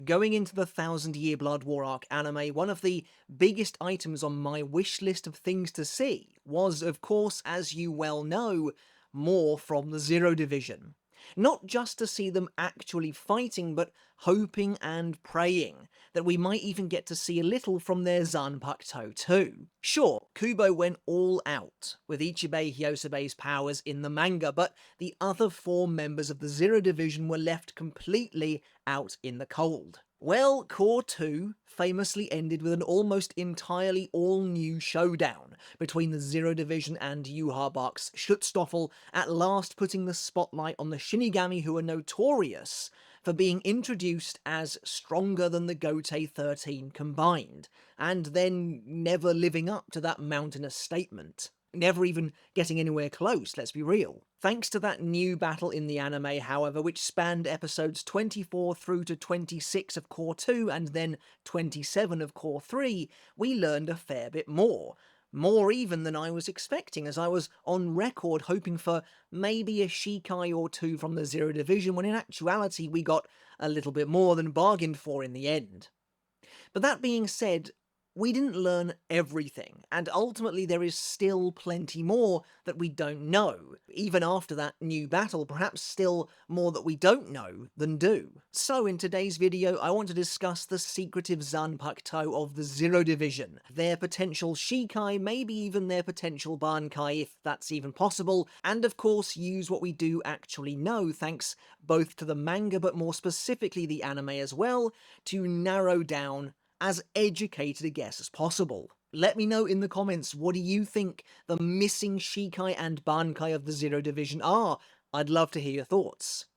Going into the 1000-Year Blood War arc anime, one of the biggest items on my wish list of things to see was, of course, as you well know, more from the Zero Division. Not just to see them actually fighting, but hoping and praying that we might even get to see a little from their Zanpakutō too. Sure, Kubo went all out with Ichibei Hyosei's powers in the manga, but the other 4 members of the Zero Division were left completely out in the cold. Well, Core 2 famously ended with an almost entirely all-new showdown between the Zero Division and Yhwach's Schutzstaffel, at last putting the spotlight on the Shinigami, who are notorious for being introduced as stronger than the Gotei 13 combined, and then never living up to that mountainous statement. Never even getting anywhere close, let's be real. Thanks to that new battle in the anime, however, which spanned episodes 24 through to 26 of Core 2 and then 27 of Core 3, we learned a fair bit more. More even than I was expecting, as I was on record hoping for maybe a Shikai or 2 from the Zero Division, when in actuality we got a little bit more than bargained for in the end. But that being said, we didn't learn everything, and ultimately there is still plenty more that we don't know. Even after that new battle, perhaps still more that we don't know than do. So in today's video, I want to discuss the secretive Zanpakutō of the Zero Division, their potential Shikai, maybe even their potential Bankai, if that's even possible, and of course use what we do actually know, thanks both to the manga but more specifically the anime as well, to narrow down as educated a guess as possible. Let me know in the comments, what do you think the missing Shikai and Bankai of the Zero Division are? I'd love to hear your thoughts.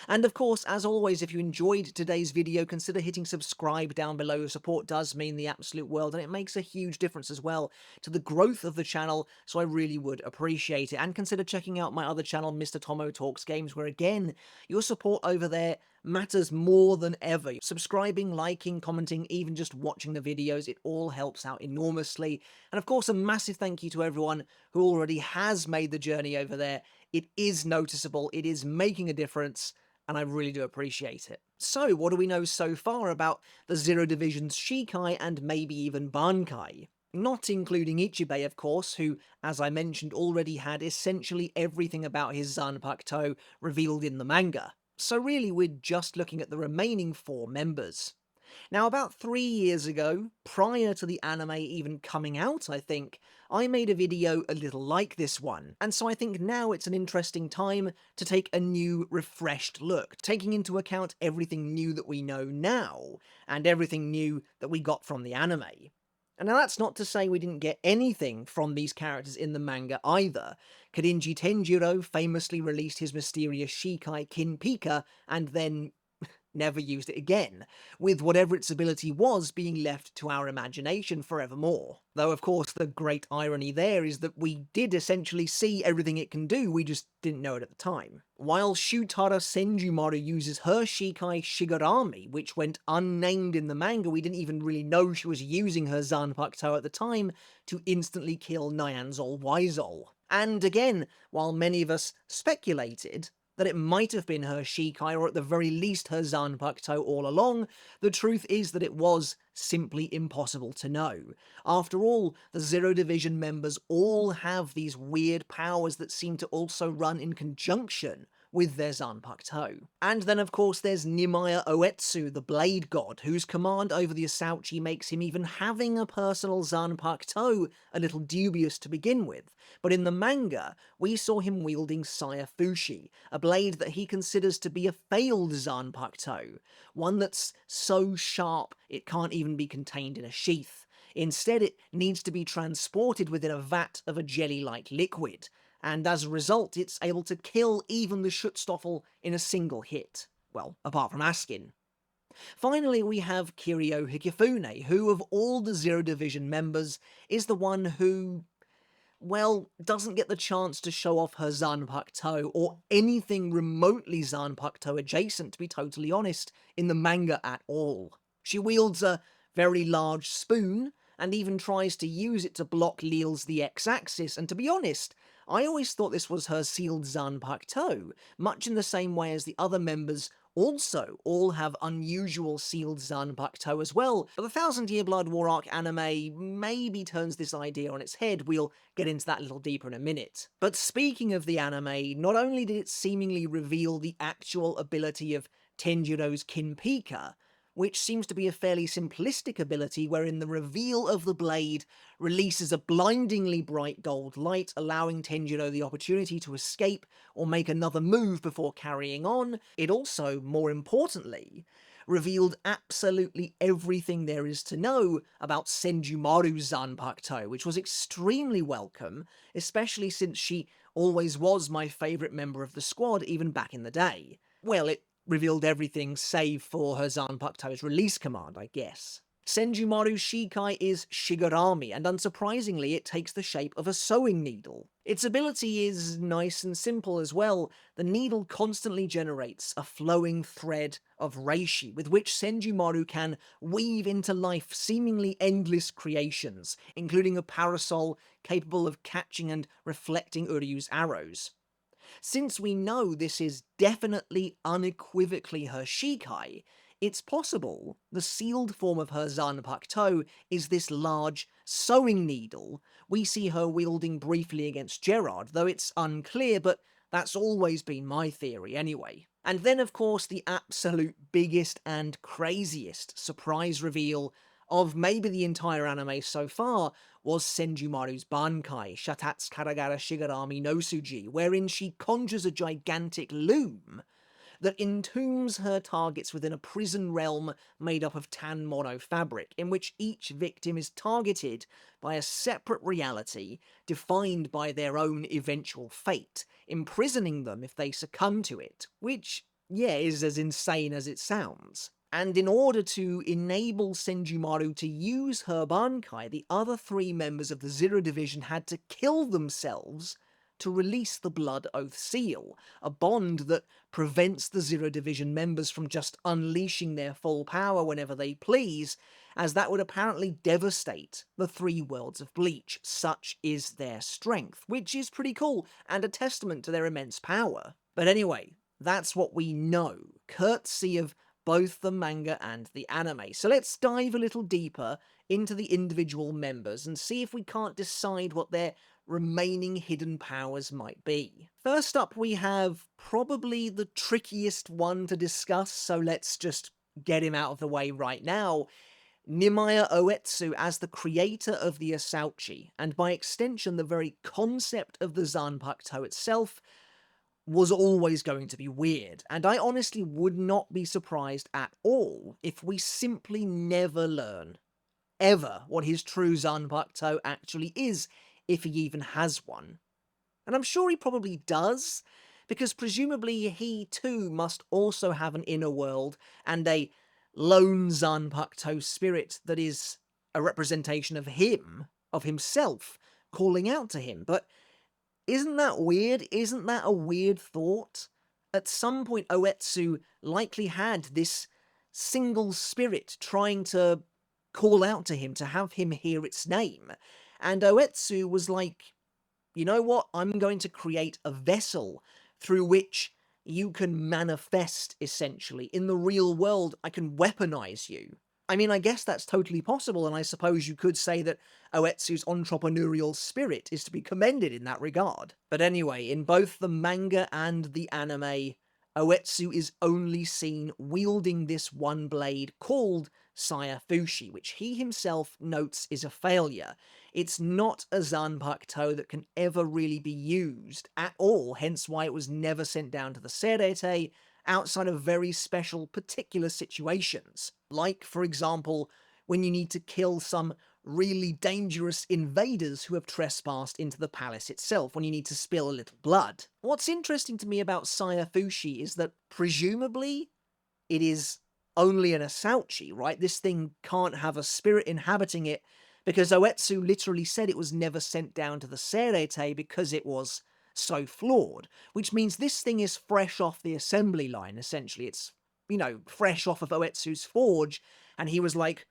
And of course, as always, if you enjoyed today's video, consider hitting subscribe down below. Your support does mean the absolute world, and it makes a huge difference as well to the growth of the channel, so I really would appreciate it. And consider checking out my other channel, Mr. Tomo Talks Games, where again, your support over there matters more than ever. Subscribing, liking, commenting, even just watching the videos, it all helps out enormously. And of course, a massive thank you to everyone who already has made the journey over there. It is noticeable, it is making a difference, and I really do appreciate it. So, what do we know so far about the Zero Division's Shikai and maybe even Bankai? Not including Ichibei, of course, who, as I mentioned, already had essentially everything about his Zanpakutō revealed in the manga. So really, we're just looking at the remaining 4 members. Now, about 3 years ago, prior to the anime even coming out, I think, I made a video a little like this one, and so I think now it's an interesting time to take a new, refreshed look, taking into account everything new that we know now, and everything new that we got from the anime. And now that's not to say we didn't get anything from these characters in the manga either. Kourinji Tenjiro famously released his mysterious Shikai Kinpika, and then never used it again, with whatever its ability was being left to our imagination forevermore. Though of course the great irony there is that we did essentially see everything it can do, we just didn't know it at the time. While Shutara Senjumaru uses her Shikai Shigarami, which went unnamed in the manga, we didn't even really know she was using her Zanpakutō at the time, to instantly kill Nyanzol Wyzol. And again, while many of us speculated that it might have been her Shikai, or at the very least her Zanpakutō all along, the truth is that it was simply impossible to know. After all, the Zero Division members all have these weird powers that seem to also run in conjunction with their Zanpakutō. And then of course there's Nimaya Oetsu, the Blade God, whose command over the Asauchi makes him even having a personal Zanpakutō a little dubious to begin with. But in the manga, we saw him wielding Sayafushi, a blade that he considers to be a failed Zanpakutō, one that's so sharp it can't even be contained in a sheath. Instead, it needs to be transported within a vat of a jelly-like liquid, and as a result, it's able to kill even the Schutzstaffel in a single hit. Well, apart from Askin. Finally, we have Kiryu Hikifune, who, of all the Zero Division members, is the one who, well, doesn't get the chance to show off her Zanpakutō, or anything remotely Zanpakutō adjacent, to be totally honest, in the manga at all. She wields a very large spoon, and even tries to use it to block Leel's the X-axis, and to be honest, I always thought this was her sealed Zanpakutō, much in the same way as the other members also all have unusual sealed Zanpakutō as well, but the Thousand Year Blood War Arc anime maybe turns this idea on its head. We'll get into that a little deeper in a minute. But speaking of the anime, not only did it seemingly reveal the actual ability of Tenjiro's Kinpika, which seems to be a fairly simplistic ability wherein the reveal of the blade releases a blindingly bright gold light, allowing Tenjiro the opportunity to escape or make another move before carrying on. It also, more importantly, revealed absolutely everything there is to know about Senjumaru's Zanpakutō, which was extremely welcome, especially since she always was my favourite member of the squad even back in the day. Well, it revealed everything save for her Zanpakutō's release command, I guess. Senjumaru's Shikai is Shigarami, and unsurprisingly it takes the shape of a sewing needle. Its ability is nice and simple as well. The needle constantly generates a flowing thread of reishi, with which Senjumaru can weave into life seemingly endless creations, including a parasol capable of catching and reflecting Uryu's arrows. Since we know this is definitely unequivocally her Shikai, it's possible the sealed form of her Zanpakutō is this large sewing needle we see her wielding briefly against Gerard, though it's unclear, but that's always been my theory anyway. And then of course the absolute biggest and craziest surprise reveal of maybe the entire anime so far was Senjumaru's Bankai, Shatatsu Karagara Shigarami no Suji, wherein she conjures a gigantic loom that entombs her targets within a prison realm made up of tan mono fabric, in which each victim is targeted by a separate reality defined by their own eventual fate, imprisoning them if they succumb to it, which, yeah, is as insane as it sounds. And in order to enable Senjumaru to use her Bankai, the other three members of the Zero Division had to kill themselves to release the Blood Oath Seal, a bond that prevents the Zero Division members from just unleashing their full power whenever they please, as that would apparently devastate the three worlds of Bleach. Such is their strength, which is pretty cool, and a testament to their immense power. But anyway, that's what we know, courtesy of both the manga and the anime. So let's dive a little deeper into the individual members and see if we can't decide what their remaining hidden powers might be. First up, we have probably the trickiest one to discuss, so let's just get him out of the way right now. Nimaya Oetsu as the creator of the Asauchi, and by extension the very concept of the Zanpakutō itself, was always going to be weird, and I honestly would not be surprised at all if we simply never learn, ever, what his true Zanpakutō actually is, if he even has one. And I'm sure he probably does, because presumably he too must also have an inner world and a lone Zanpakutō spirit that is a representation of him, of himself, calling out to him. But isn't that weird? Isn't that a weird thought? At some point, Oetsu likely had this single spirit trying to call out to him, to have him hear its name. And Oetsu was like, you know what? I'm going to create a vessel through which you can manifest, essentially. In the real world, I can weaponize you. I mean, I guess that's totally possible, and I suppose you could say that Oetsu's entrepreneurial spirit is to be commended in that regard. But anyway, in both the manga and the anime, Oetsu is only seen wielding this one blade called Sayafushi, which he himself notes is a failure. It's not a Zanpakutō that can ever really be used at all, hence why it was never sent down to the Serete, outside of very special particular situations. Like, for example, when you need to kill some really dangerous invaders who have trespassed into the palace itself, when you need to spill a little blood. What's interesting to me about Sayafushi is that presumably it is only an Asauchi, right? This thing can't have a spirit inhabiting it, because Oetsu literally said it was never sent down to the Serete because it was so flawed, which means this thing is fresh off the assembly line, essentially. It's, you know, fresh off of Oetsu's forge, and he was like,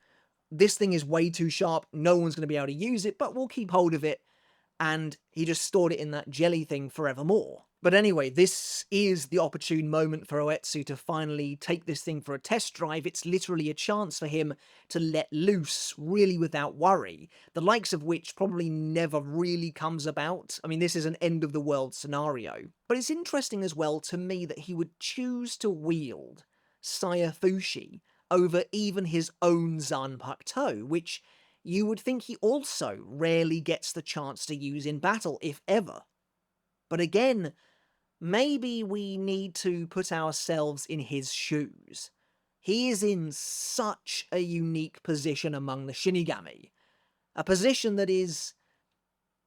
this thing is way too sharp, no one's going to be able to use it, but we'll keep hold of it, and he just stored it in that jelly thing forevermore. But anyway, this is the opportune moment for Oetsu to finally take this thing for a test drive. It's literally a chance for him to let loose, really without worry, the likes of which probably never really comes about. I mean, this is an end-of-the-world scenario. But it's interesting as well to me that he would choose to wield Sayafushi over even his own Zanpakutō, which you would think he also rarely gets the chance to use in battle, if ever. But again, maybe we need to put ourselves in his shoes. He is in such a unique position among the Shinigami. A position that is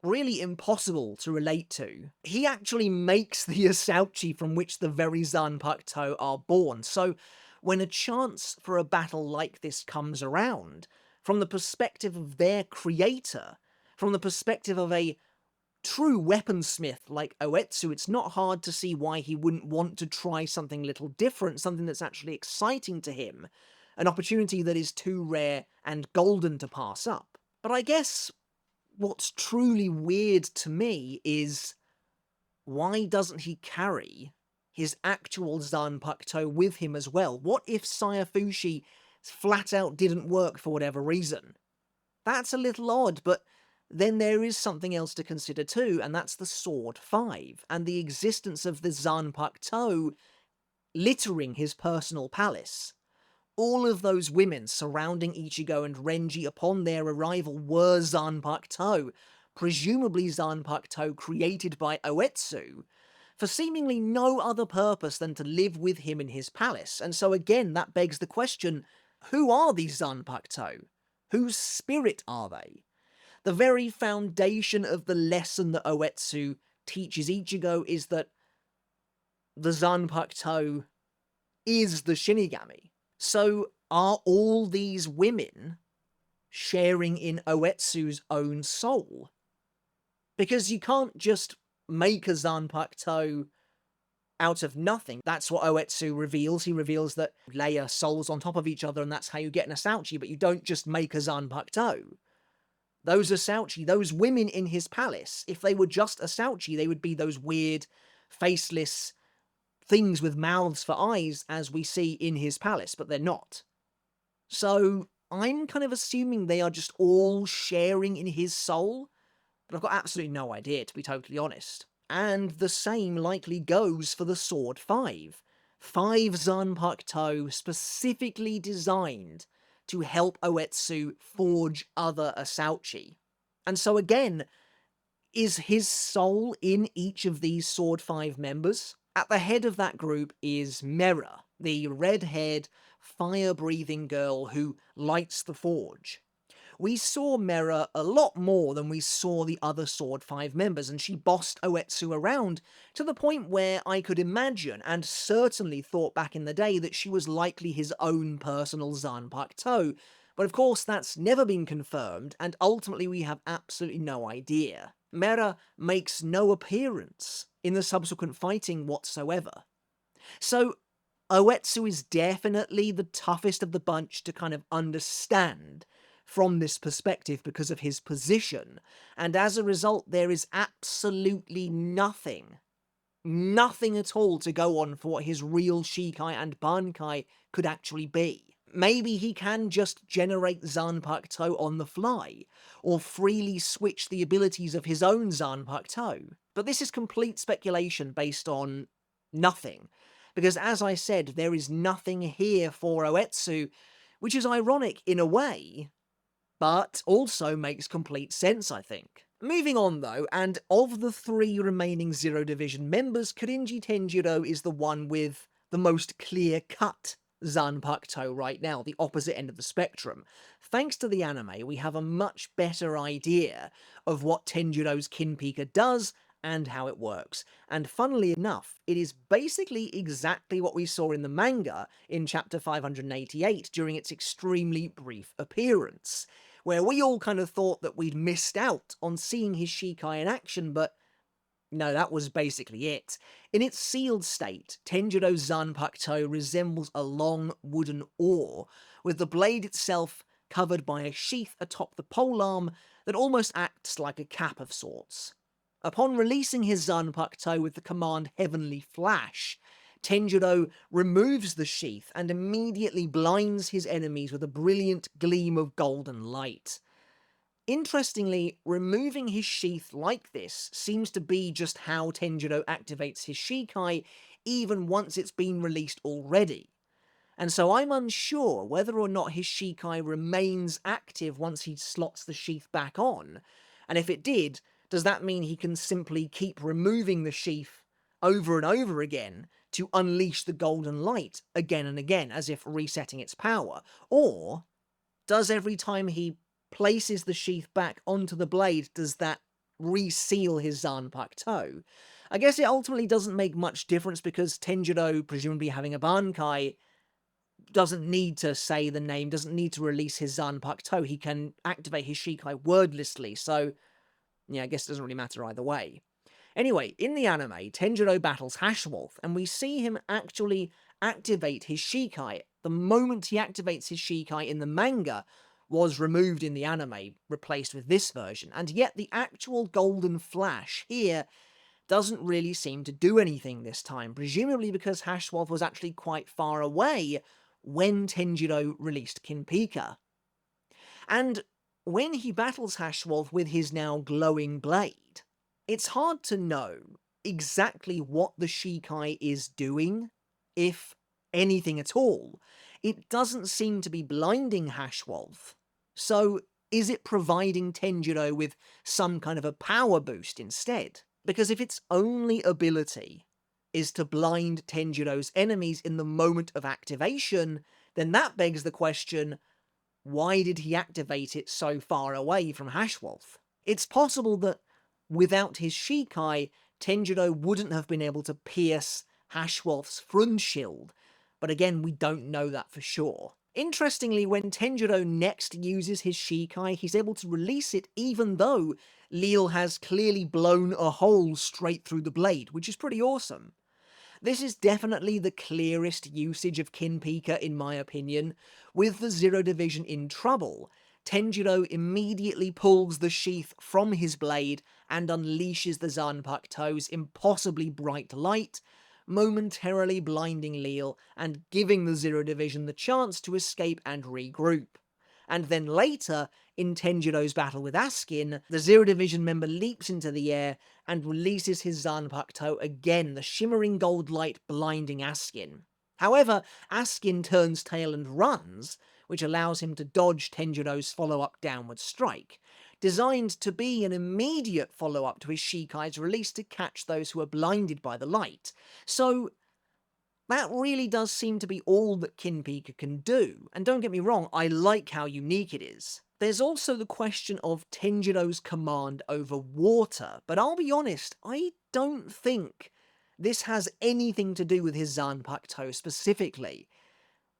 really impossible to relate to. He actually makes the Asauchi from which the very Zanpakutō are born, so when a chance for a battle like this comes around, from the perspective of their creator, from the perspective of a true weaponsmith like Oetsu, it's not hard to see why he wouldn't want to try something a little different, something that's actually exciting to him, an opportunity that is too rare and golden to pass up. But I guess what's truly weird to me is, why doesn't he carry his actual Zanpakutō with him as well? What if Sayafushi flat out didn't work for whatever reason? That's a little odd, but then there is something else to consider too, and that's the Sword 5, and the existence of the Zanpakutō littering his personal palace. All of those women surrounding Ichigo and Renji upon their arrival were Zanpakutō, presumably Zanpakutō created by Oetsu, for seemingly no other purpose than to live with him in his palace. And so again, that begs the question, who are these Zanpakutō? Whose spirit are they? The very foundation of the lesson that Oetsu teaches Ichigo is that the Zanpakutō is the Shinigami. So are all these women sharing in Oetsu's own soul? Because you can't just make a Zanpakutō out of nothing. That's what Oetsu reveals. He reveals that layer souls on top of each other, and that's how you get an Asauchi, but you don't just make a Zanpakutō. Those Asauchi, those women in his palace, if they were just Asauchi, they would be those weird, faceless things with mouths for eyes as we see in his palace, but they're not. So I'm kind of assuming they are just all sharing in his soul, but I've got absolutely no idea, to be totally honest. And the same likely goes for the Sword 5. 5 Zanpakutō specifically designed to help Oetsu forge other Asauchi. And so again, is his soul in each of these Sword 5 members? At the head of that group is Mera, the red-haired, fire-breathing girl who lights the forge. We saw Mera a lot more than we saw the other Sword 5 members, and she bossed Oetsu around to the point where I could imagine, and certainly thought back in the day, that she was likely his own personal Zanpakutō. But of course that's never been confirmed, and ultimately we have absolutely no idea. Mera makes no appearance in the subsequent fighting whatsoever. So Oetsu is definitely the toughest of the bunch to kind of understand from this perspective because of his position, and as a result there is absolutely nothing at all to go on for what his real Shikai and Bankai could actually be. Maybe he can just generate Zanpakutō on the fly, or freely switch the abilities of his own Zanpakutō. But this is complete speculation based on nothing, because as I said, there is nothing here for Oetsu, which is ironic in a way, but also makes complete sense, I think. Moving on though, and of the 3 remaining Zero Division members, Kurinji Tenjiro is the one with the most clear-cut Zanpakutō right now, the opposite end of the spectrum. Thanks to the anime, we have a much better idea of what Tenjiro's Kinpika does and how it works. And funnily enough, it is basically exactly what we saw in the manga in chapter 588 during its extremely brief appearance, where we all kind of thought that we'd missed out on seeing his Shikai in action, but no, that was basically it. In its sealed state, Tenjiro's Zanpakutō resembles a long wooden oar, with the blade itself covered by a sheath atop the polearm that almost acts like a cap of sorts. Upon releasing his Zanpakutō with the command Heavenly Flash, Tenjiro removes the sheath and immediately blinds his enemies with a brilliant gleam of golden light. Interestingly, removing his sheath like this seems to be just how Tenjiro activates his Shikai even once it's been released already. And so I'm unsure whether or not his Shikai remains active once he slots the sheath back on, and if it did, does that mean he can simply keep removing the sheath over and over again to unleash the golden light again and again, as if resetting its power? Or does every time he places the sheath back onto the blade, does that reseal his Zanpakutō? I guess it ultimately doesn't make much difference because Tenjiro, presumably having a Bankai, doesn't need to say the name, doesn't need to release his Zanpakutō. He can activate his Shikai wordlessly, so yeah, I guess it doesn't really matter either way. Anyway, in the anime, Tenjiro battles Hashwolf, and we see him actually activate his Shikai. The moment he activates his Shikai in the manga was removed in the anime, replaced with this version, and yet the actual golden flash here doesn't really seem to do anything this time, presumably because Hashwolf was actually quite far away when Tenjiro released Kinpika. And when he battles Hashwolf with his now glowing blade, it's hard to know exactly what the Shikai is doing, if anything at all. It doesn't seem to be blinding Hashwolf, so is it providing Tenjiro with some kind of a power boost instead? Because if its only ability is to blind Tenjiro's enemies in the moment of activation, then that begs the question, why did he activate it so far away from Hashwolf? It's possible that without his Shikai, Tenjiro wouldn't have been able to pierce Hashwolf's front shield, but again, we don't know that for sure. Interestingly, when Tenjiro next uses his Shikai, he's able to release it even though Leal has clearly blown a hole straight through the blade, which is pretty awesome. This is definitely the clearest usage of Kinpika in my opinion. With the Zero Division in trouble, Tenjiro immediately pulls the sheath from his blade and unleashes the Zanpakutō's impossibly bright light, momentarily blinding Leal and giving the Zero Division the chance to escape and regroup. And then later, in Tenjiro's battle with Askin, the Zero Division member leaps into the air and releases his Zanpakutō again, the shimmering gold light blinding Askin. However, Askin turns tail and runs, which allows him to dodge Tenjiro's follow-up downward strike, designed to be an immediate follow-up to his Shikai's release to catch those who are blinded by the light. So that really does seem to be all that Kinpika can do, and don't get me wrong, I like how unique it is. There's also the question of Tenjiro's command over water, but I'll be honest, I don't think this has anything to do with his Zanpakutō specifically.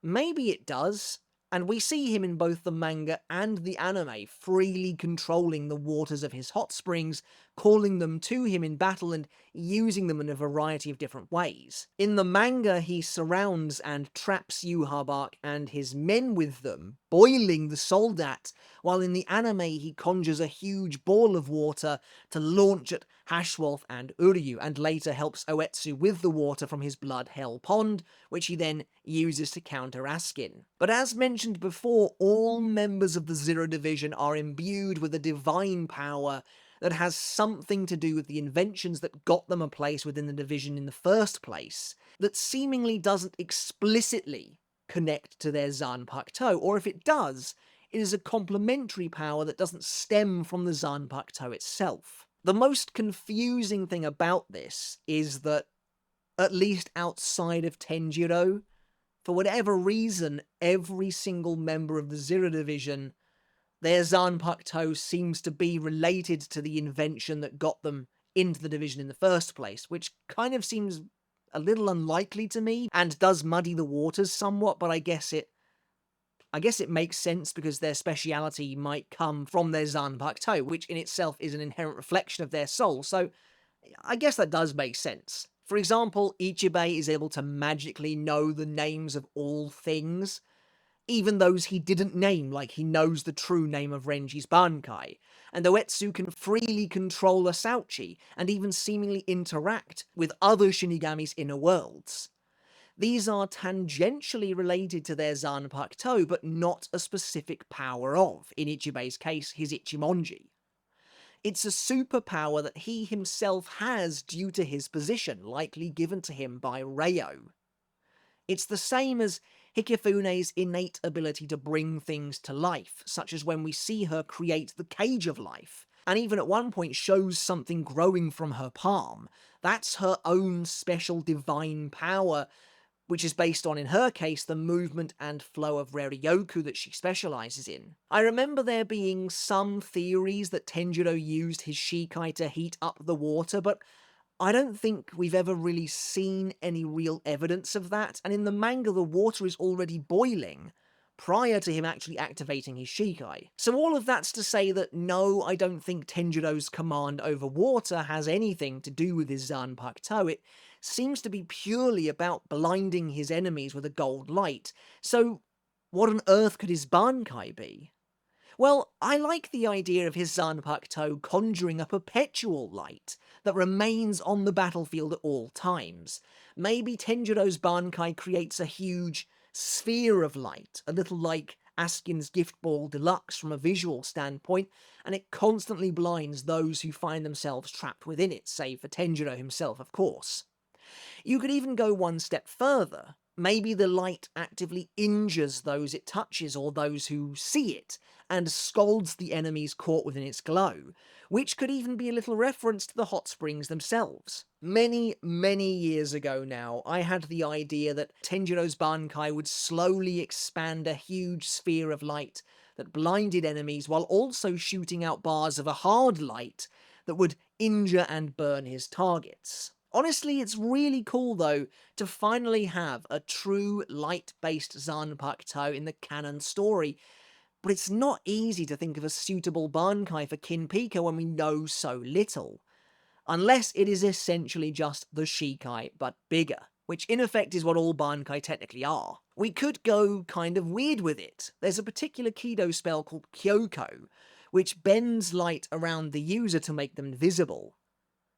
Maybe it does, and we see him in both the manga and the anime freely controlling the waters of his hot springs, calling them to him in battle and using them in a variety of different ways. In the manga, he surrounds and traps Yhwach and his men with them, boiling the soldat, while in the anime he conjures a huge ball of water to launch at Hashwolf and Uryu, and later helps Oetsu with the water from his blood hell pond, which he then uses to counter Askin. But as mentioned before, all members of the Zero Division are imbued with a divine power that has something to do with the inventions that got them a place within the division in the first place, that seemingly doesn't explicitly connect to their Zanpakutō, or if it does, it is a complementary power that doesn't stem from the Zanpakutō itself. The most confusing thing about this is that, at least outside of Tenjiro, for whatever reason, every single member of the Zero Division, their Zanpakutō seems to be related to the invention that got them into the division in the first place, which kind of seems a little unlikely to me, and does muddy the waters somewhat, but I guess it makes sense because their speciality might come from their Zanpakutō, which in itself is an inherent reflection of their soul, so I guess that does make sense. For example, Ichibei is able to magically know the names of all things, even those he didn't name, like he knows the true name of Renji's Bankai, and Oetsu can freely control Asauchi and even seemingly interact with other Shinigami's inner worlds. These are tangentially related to their Zanpakutō, but not a specific power of, in Ichibei's case, his Ichimonji. It's a superpower that he himself has due to his position, likely given to him by Reo. It's the same as Hikifune's innate ability to bring things to life, such as when we see her create the Cage of Life, and even at one point shows something growing from her palm. That's her own special divine power, which is based on, in her case, the movement and flow of Reryoku that she specializes in. I remember there being some theories that Tenjiro used his Shikai to heat up the water, but I don't think we've ever really seen any real evidence of that, and in the manga the water is already boiling prior to him actually activating his Shikai. So all of that's to say that no, I don't think Tenjiro's command over water has anything to do with his Zanpakutō. It seems to be purely about blinding his enemies with a gold light. So what on earth could his Bankai be? Well, I like the idea of his Zanpakutō conjuring a perpetual light that remains on the battlefield at all times. Maybe Tenjiro's Bankai creates a huge sphere of light, a little like Askin's Gift Ball Deluxe from a visual standpoint, and it constantly blinds those who find themselves trapped within it, save for Tenjiro himself, of course. You could even go one step further. Maybe the light actively injures those it touches or those who see it, and scalds the enemies caught within its glow, which could even be a little reference to the hot springs themselves. Many, many years ago now, I had the idea that Tenjiro's Bankai would slowly expand a huge sphere of light that blinded enemies while also shooting out bars of a hard light that would injure and burn his targets. Honestly, it's really cool though to finally have a true light-based Zanpakutō in the canon story, but it's not easy to think of a suitable Bankai for Kinpika when we know so little. Unless it is essentially just the Shikai, but bigger, which in effect is what all Bankai technically are. We could go kind of weird with it. There's a particular Kido spell called Kyoko, which bends light around the user to make them visible.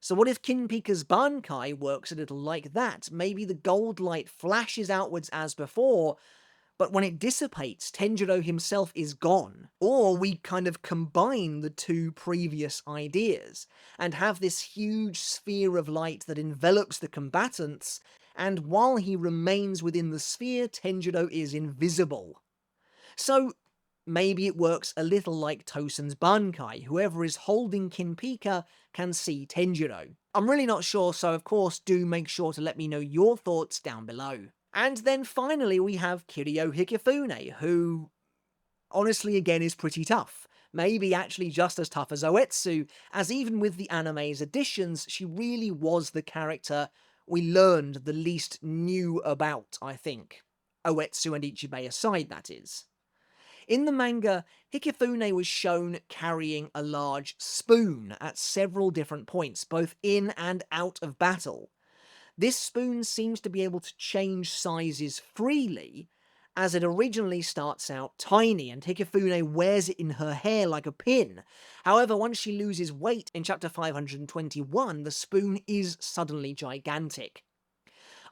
So what if Kinpika's Bankai works a little like that? Maybe the gold light flashes outwards as before, but when it dissipates, Tenjiro himself is gone. Or we kind of combine the two previous ideas, and have this huge sphere of light that envelops the combatants, and while he remains within the sphere, Tenjiro is invisible. So maybe it works a little like Tosen's Bankai. Whoever is holding Kinpika can see Tenjiro. I'm really not sure, so of course do make sure to let me know your thoughts down below. And then finally we have Kiryu Hikifune, who honestly again is pretty tough. Maybe actually just as tough as Oetsu, as even with the anime's additions, she really was the character we learned the least new about, I think. Oetsu and Ichibei aside, that is. In the manga, Hikifune was shown carrying a large spoon at several different points, both in and out of battle. This spoon seems to be able to change sizes freely, as it originally starts out tiny and Hikifune wears it in her hair like a pin. However, once she loses weight in chapter 521, the spoon is suddenly gigantic.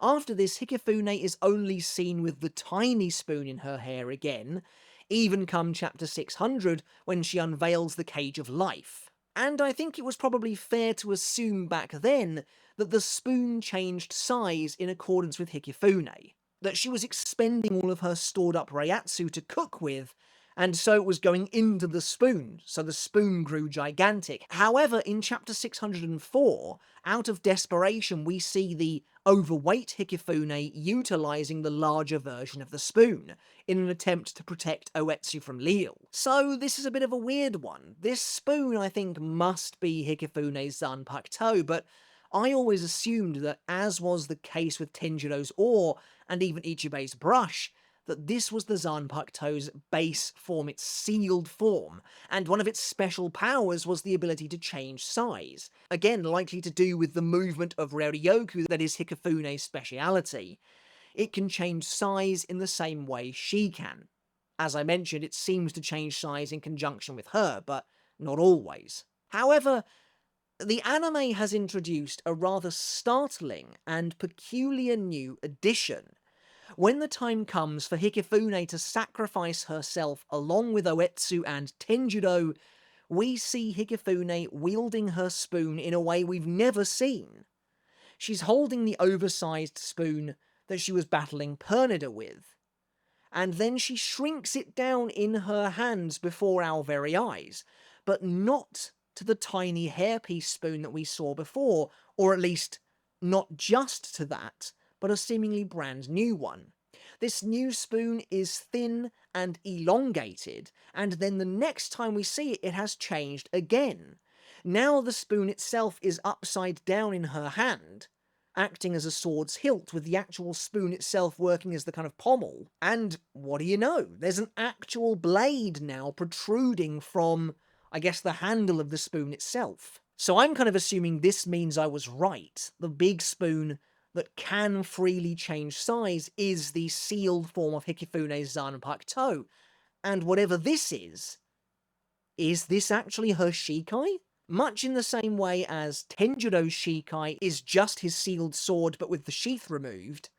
After this, Hikifune is only seen with the tiny spoon in her hair again, even come chapter 600 when she unveils the Cage of Life. And I think it was probably fair to assume back then that the spoon changed size in accordance with Hikifune, that she was expending all of her stored up Reiatsu to cook with, and so it was going into the spoon, so the spoon grew gigantic. However, in chapter 604, out of desperation we see the overweight Hikifune utilising the larger version of the spoon, in an attempt to protect Oetsu from Leal. So this is a bit of a weird one. This spoon, I think, must be Hikifune's Zanpakutō, but I always assumed that, as was the case with Tenjiro's oar, and even Ichibei's brush, that this was the Zanpakutō's base form, its sealed form, and one of its special powers was the ability to change size. Again, likely to do with the movement of Reryoku that is Hikifune's speciality. It can change size in the same way she can. As I mentioned, it seems to change size in conjunction with her, but not always. However, the anime has introduced a rather startling and peculiar new addition. When the time comes for Hikifune to sacrifice herself along with Oetsu and Tenjiro, we see Hikifune wielding her spoon in a way we've never seen. She's holding the oversized spoon that she was battling Pernida with, and then she shrinks it down in her hands before our very eyes, but not to the tiny hairpiece spoon that we saw before, or at least not just to that, but a seemingly brand new one. This new spoon is thin and elongated, and then the next time we see it, it has changed again. Now the spoon itself is upside down in her hand, acting as a sword's hilt, with the actual spoon itself working as the kind of pommel. And what do you know? There's an actual blade now protruding from, I guess, the handle of the spoon itself. So I'm kind of assuming this means I was right. The big spoon that can freely change size is the sealed form of Hikifune's Zanpakutō. And whatever this is this actually her Shikai? Much in the same way as Tenjiro's Shikai is just his sealed sword but with the sheath removed,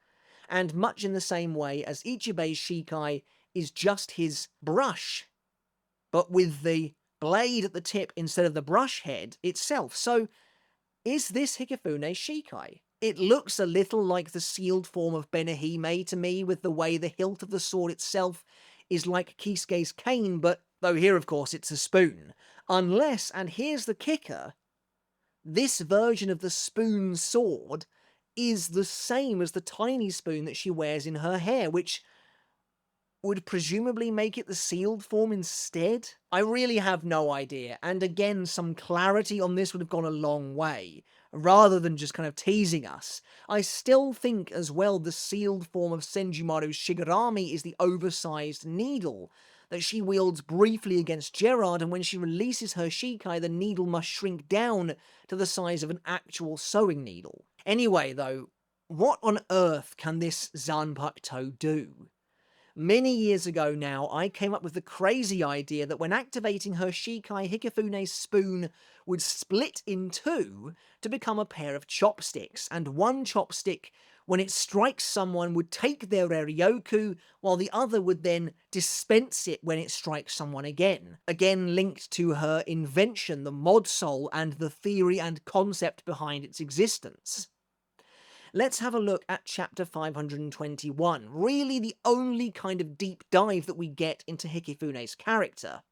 and much in the same way as Ichibe's Shikai is just his brush, but with the blade at the tip instead of the brush head itself. So, is this Hikifune's Shikai? It looks a little like the sealed form of Benihime to me, with the way the hilt of the sword itself is like Kisuke's cane, but though here of course it's a spoon. Unless, and here's the kicker, this version of the spoon sword is the same as the tiny spoon that she wears in her hair, which would presumably make it the sealed form instead? I really have no idea, and again, some clarity on this would have gone a long way, rather than just kind of teasing us. I still think as well the sealed form of Senjumaru's Shigarami is the oversized needle that she wields briefly against Gerard, and when she releases her Shikai, the needle must shrink down to the size of an actual sewing needle. Anyway though, what on earth can this Zanpakutō do? Many years ago now, I came up with the crazy idea that when activating her Shikai, Hikifune's spoon would split in two to become a pair of chopsticks, and one chopstick, when it strikes someone, would take their Ryoku, while the other would then dispense it when it strikes someone again. Again linked to her invention, the mod soul, and the theory and concept behind its existence. Let's have a look at chapter 521, really the only kind of deep dive that we get into Hikifune's character.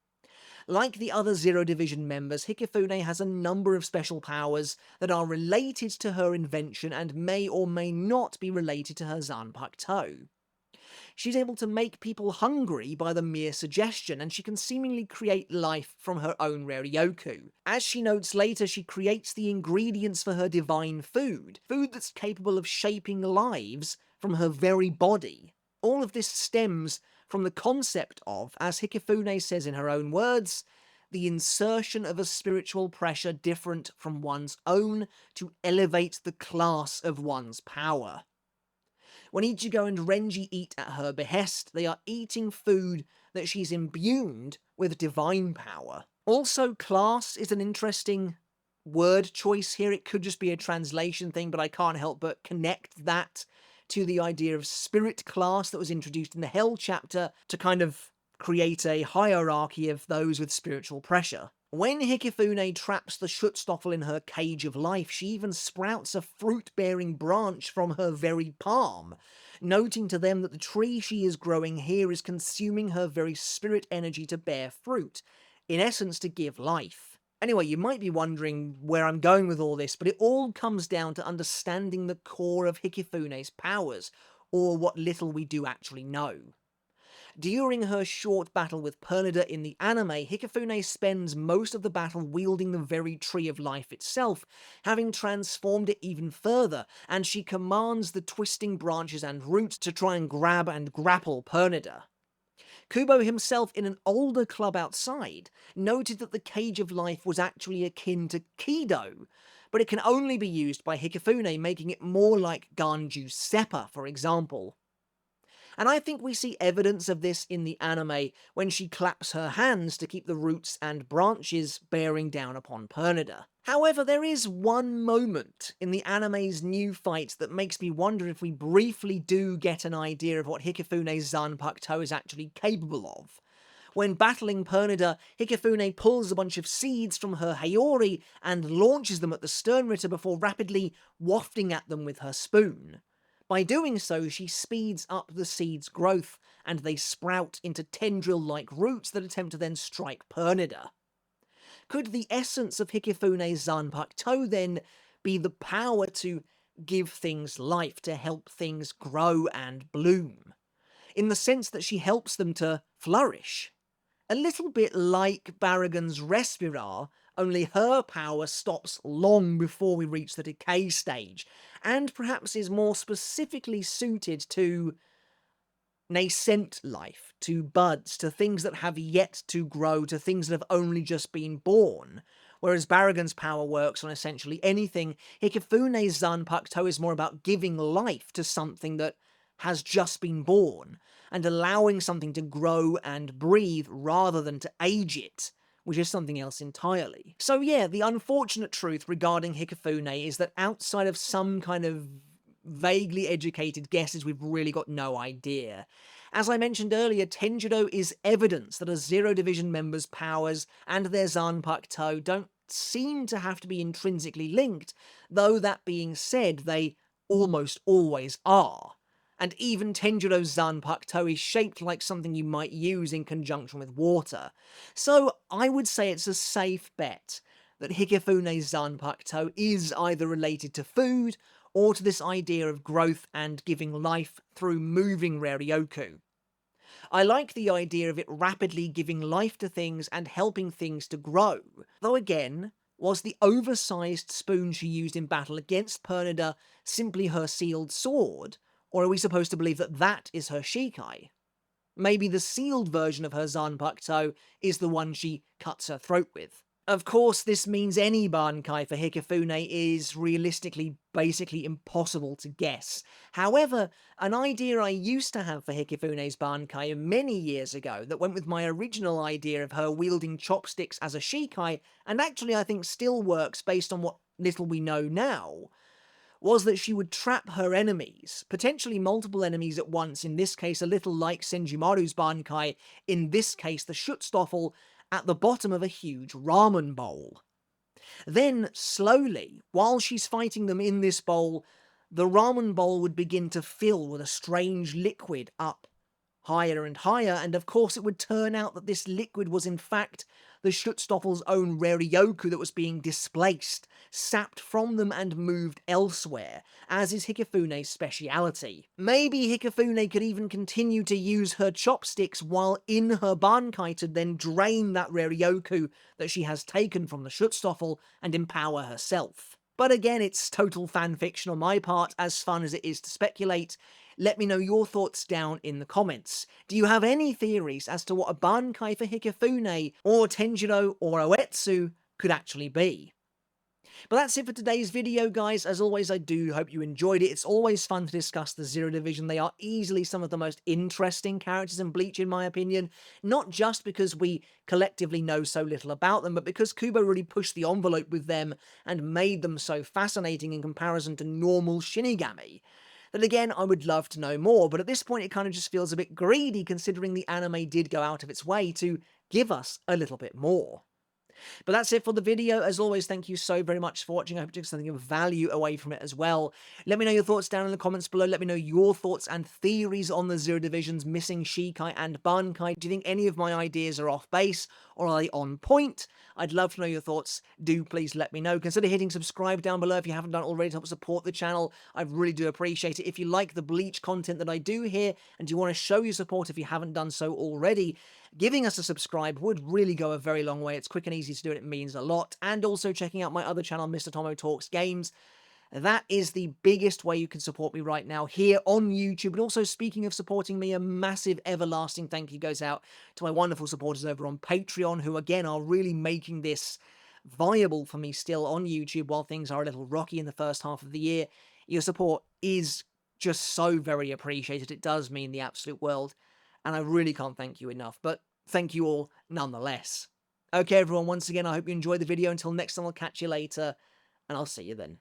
Like the other Zero Division members, Hikifune has a number of special powers that are related to her invention and may or may not be related to her Zanpakutō. She's able to make people hungry by the mere suggestion, and she can seemingly create life from her own Ryoku. As she notes later, she creates the ingredients for her divine food that's capable of shaping lives from her very body. All of this stems from the concept of, as Hikifune says in her own words, the insertion of a spiritual pressure different from one's own to elevate the class of one's power. When Ichigo and Renji eat at her behest, they are eating food that she's imbued with divine power. Also, class is an interesting word choice here. It could just be a translation thing, but I can't help but connect that to the idea of spirit class that was introduced in the Hell chapter to kind of create a hierarchy of those with spiritual pressure. When Hikifune traps the Schutzstoffel in her cage of life, she even sprouts a fruit-bearing branch from her very palm, noting to them that the tree she is growing here is consuming her very spirit energy to bear fruit, in essence to give life. Anyway, you might be wondering where I'm going with all this, but it all comes down to understanding the core of Hikifune's powers, or what little we do actually know. During her short battle with Pernida in the anime, Hikifune spends most of the battle wielding the very Tree of Life itself, having transformed it even further, and she commands the twisting branches and roots to try and grab and grapple Pernida. Kubo himself, in an older club outside, noted that the Cage of Life was actually akin to Kido, but it can only be used by Hikifune, making it more like Ganju's Seppa, for example. And I think we see evidence of this in the anime when she claps her hands to keep the roots and branches bearing down upon Pernida. However, there is one moment in the anime's new fight that makes me wonder if we briefly do get an idea of what Hikifune's Zanpakutō is actually capable of. When battling Pernida, Hikifune pulls a bunch of seeds from her Hayori and launches them at the Sternritter before rapidly wafting at them with her spoon. By doing so, she speeds up the seeds' growth, and they sprout into tendril-like roots that attempt to then strike Pernida. Could the essence of Hikifune's Zanpakutō then be the power to give things life, to help things grow and bloom? In the sense that she helps them to flourish? A little bit like Baragon's Respirar, only her power stops long before we reach the decay stage, and perhaps is more specifically suited to nascent life, to buds, to things that have yet to grow, to things that have only just been born. Whereas Baragon's power works on essentially anything, Hikifune's Zanpakutō is more about giving life to something that has just been born, and allowing something to grow and breathe rather than to age it, which is something else entirely. So yeah, the unfortunate truth regarding Hikifune is that outside of some kind of vaguely educated guesses, we've really got no idea. As I mentioned earlier, Tenjiro is evidence that a Zero Division member's powers and their Zanpakutō don't seem to have to be intrinsically linked, though that being said, they almost always are. And even Tenjiro's Zanpakutō is shaped like something you might use in conjunction with water. So I would say it's a safe bet that Hikifune's Zanpakutō is either related to food or to this idea of growth and giving life through moving Raryoku. I like the idea of it rapidly giving life to things and helping things to grow, though again, was the oversized spoon she used in battle against Pernida simply her sealed sword? Or are we supposed to believe that that is her Shikai? Maybe the sealed version of her Zanpakutō is the one she cuts her throat with. Of course, this means any Bankai for Hikifune is realistically basically impossible to guess. However, an idea I used to have for Hikifune's Bankai many years ago that went with my original idea of her wielding chopsticks as a Shikai, and actually I think still works based on what little we know now, was that she would trap her enemies, potentially multiple enemies at once, in this case a little like Senjumaru's Bankai, in this case the Schutzstoffel, at the bottom of a huge ramen bowl. Then, slowly, while she's fighting them in this bowl, the ramen bowl would begin to fill with a strange liquid up higher and higher, and of course it would turn out that this liquid was in fact the Schutzstoffel's own Raryoku that was being displaced, sapped from them and moved elsewhere, as is Hikifune's speciality. Maybe Hikifune could even continue to use her chopsticks while in her Bankai to then drain that Raryoku that she has taken from the Schutzstoffel and empower herself. But again, it's total fanfiction on my part, as fun as it is to speculate. Let me know your thoughts down in the comments. Do you have any theories as to what a Bankai for Hikifune, or Tenjiro, or Oetsu could actually be? But that's it for today's video, guys. As always, I do hope you enjoyed it. It's always fun to discuss the Zero Division. They are easily some of the most interesting characters in Bleach, in my opinion. Not just because we collectively know so little about them, but because Kubo really pushed the envelope with them and made them so fascinating in comparison to normal Shinigami. That again, I would love to know more, but at this point it kind of just feels a bit greedy considering the anime did go out of its way to give us a little bit more. But that's it for the video. As always, thank you so very much for watching. I hope you took something of value away from it as well. Let me know your thoughts down in the comments below. Let me know your thoughts and theories on the Zero Division's missing Shikai and Bankai. Do you think any of my ideas are off base, or are they on point? I'd love to know your thoughts. Do please let me know. Consider hitting subscribe down below if you haven't done already to help support the channel. I really do appreciate it. If you like the Bleach content that I do here, and you want to show your support if you haven't done so already, giving us a subscribe would really go a very long way. It's quick and easy to do, and it means a lot. And also checking out my other channel, Mr. Tomo Talks Games. That is the biggest way you can support me right now here on YouTube. And also, speaking of supporting me, a massive everlasting thank you goes out to my wonderful supporters over on Patreon, who again are really making this viable for me still on YouTube while things are a little rocky in the first half of the year. Your support is just so very appreciated. It does mean the absolute world, and I really can't thank you enough, but thank you all nonetheless. Okay, everyone, once again, I hope you enjoyed the video. Until next time, I'll catch you later, and I'll see you then.